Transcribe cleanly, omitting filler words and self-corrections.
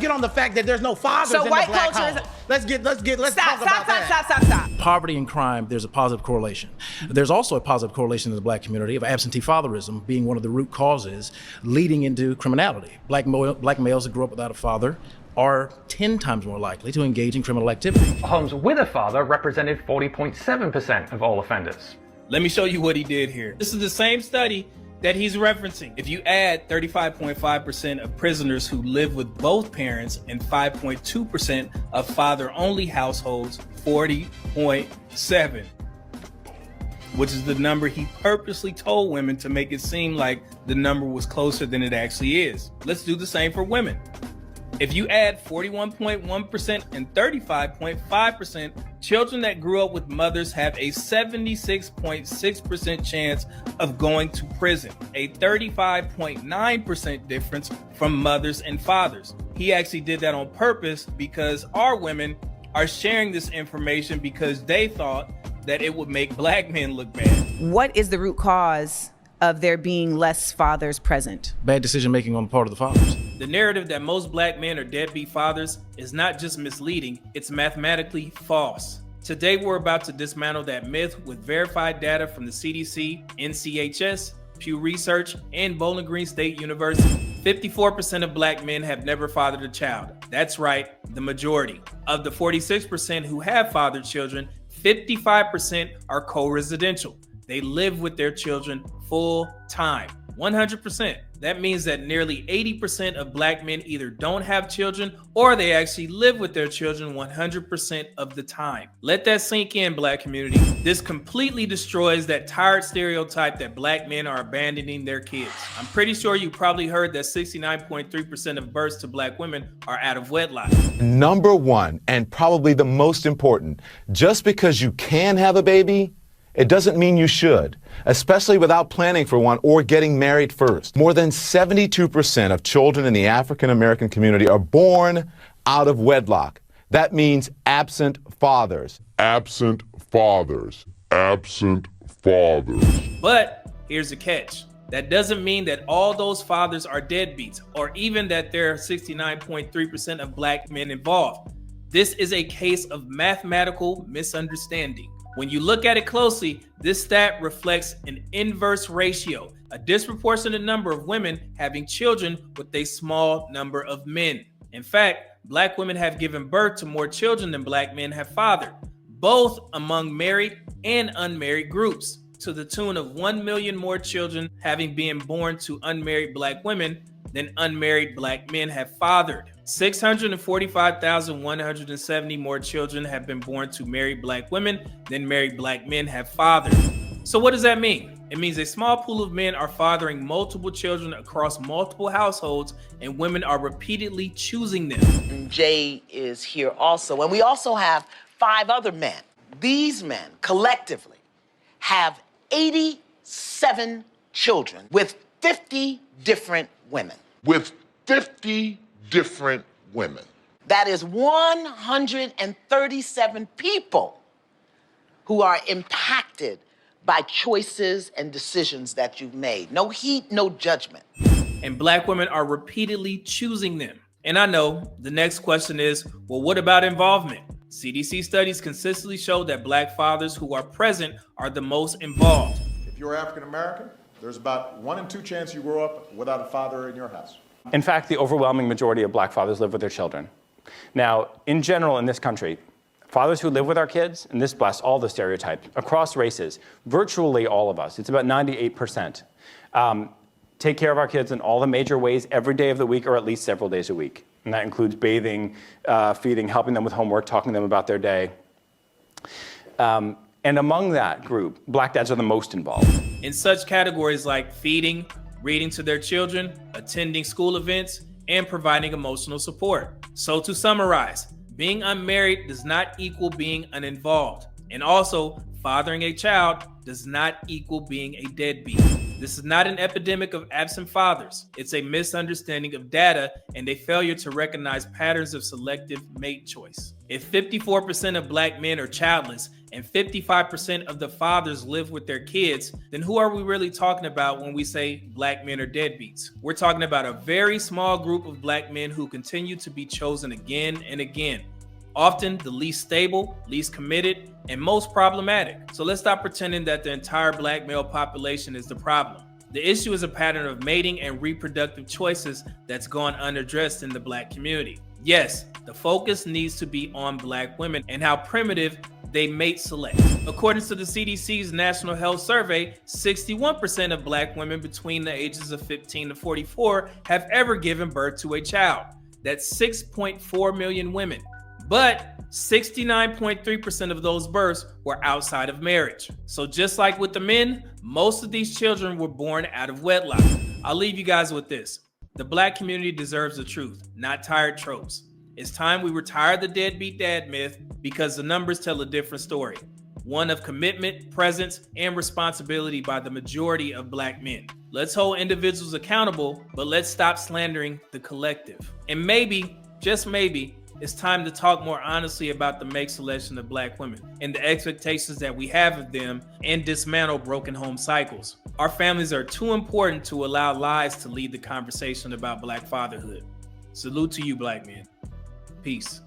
get on the fact that there's no fathers in the black home. Let's talk about that. Stop. Poverty and crime, there's a positive correlation. There's also a positive correlation in the black community of absentee fatherism being one of the root causes leading into criminality. Black males that grew up without a father are 10 times more likely to engage in criminal activity. Homes with a father represented 40.7% of all offenders. Let me show you what he did here. This is the same study that he's referencing. If you add 35.5% of prisoners who live with both parents and 5.2% of father-only households, 40.7, which is the number he purposely told women to make it seem like the number was closer than it actually is. Let's do the same for women. If you add 41.1% and 35.5%, children that grew up with mothers have a 76.6% chance of going to prison, a 35.9% difference from mothers and fathers. He actually did that on purpose because our women are sharing this information because they thought that it would make black men look bad. What is the root cause of there being less fathers present? Bad decision making on the part of the fathers. The narrative that most black men are deadbeat fathers is not just misleading, it's mathematically false. Today, we're about to dismantle that myth with verified data from the CDC, NCHS, Pew Research, and Bowling Green State University. 54% of black men have never fathered a child. That's right, the majority. Of the 46% who have fathered children, 55% are co-residential. They live with their children full time, 100%. That means that nearly 80% of black men either don't have children or they actually live with their children 100% of the time. Let that sink in, black community. This completely destroys that tired stereotype that black men are abandoning their kids. I'm pretty sure you probably heard that 69.3% of births to black women are out of wedlock. Number one, and probably the most important, just because you can have a baby, it doesn't mean you should, especially without planning for one or getting married first. More than 72% of children in the African American community are born out of wedlock. That means absent fathers. Absent fathers. Absent fathers. But here's the catch. That doesn't mean that all those fathers are deadbeats, or even that there are 69.3% of black men involved. This is a case of mathematical misunderstanding. When you look at it closely, this stat reflects an inverse ratio, a disproportionate number of women having children with a small number of men. In fact, black women have given birth to more children than black men have fathered, both among married and unmarried groups, to the tune of 1 million more children having been born to unmarried black women than unmarried black men have fathered. 645,170 more children have been born to married black women than married black men have fathered. So what does that mean? It means a small pool of men are fathering multiple children across multiple households, and women are repeatedly choosing them. Jay is here also, and we also have 5 other men. These men collectively have 87 children with 50 different women. With 50 different women. That is 137 people who are impacted by choices and decisions that you've made. No heat, no judgment. And black women are repeatedly choosing them. And I know the next question is, well, what about involvement? CDC studies consistently show that black fathers who are present are the most involved. If you're African American, there's about 1 in 2 chance you grow up without a father in your house. In fact, the overwhelming majority of black fathers live with their children. Now, in general in this country, fathers who live with our kids, and this busts all the stereotypes, across races, virtually all of us, it's about 98%, take care of our kids in all the major ways every day of the week or at least several days a week. And that includes bathing, feeding, helping them with homework, talking to them about their day. And among that group, black dads are the most involved. In such categories like feeding, reading to their children, attending school events, and providing emotional support. So to summarize, being unmarried does not equal being uninvolved. And also, fathering a child does not equal being a deadbeat. This is not an epidemic of absent fathers. It's a misunderstanding of data and a failure to recognize patterns of selective mate choice. If 54% of Black men are childless and 55% of the fathers live with their kids, then who are we really talking about when we say Black men are deadbeats? We're talking about a very small group of Black men who continue to be chosen again and again. Often the least stable, least committed, and most problematic. So let's stop pretending that the entire Black male population is the problem. The issue is a pattern of mating and reproductive choices that's gone unaddressed in the Black community. Yes, the focus needs to be on Black women and how primitive they mate select. According to the CDC's National Health Survey, 61% of Black women between the ages of 15 to 44 have ever given birth to a child. That's 6.4 million women. But 69.3% of those births were outside of marriage. So just like with the men, most of these children were born out of wedlock. I'll leave you guys with this. The Black community deserves the truth, not tired tropes. It's time we retire the deadbeat dad myth because the numbers tell a different story. One of commitment, presence, and responsibility by the majority of Black men. Let's hold individuals accountable, but let's stop slandering the collective. And maybe, just maybe, it's time to talk more honestly about the mate selection of Black women and the expectations that we have of them and dismantle broken home cycles. Our families are too important to allow lies to lead the conversation about Black fatherhood. Salute to you, Black men. Peace.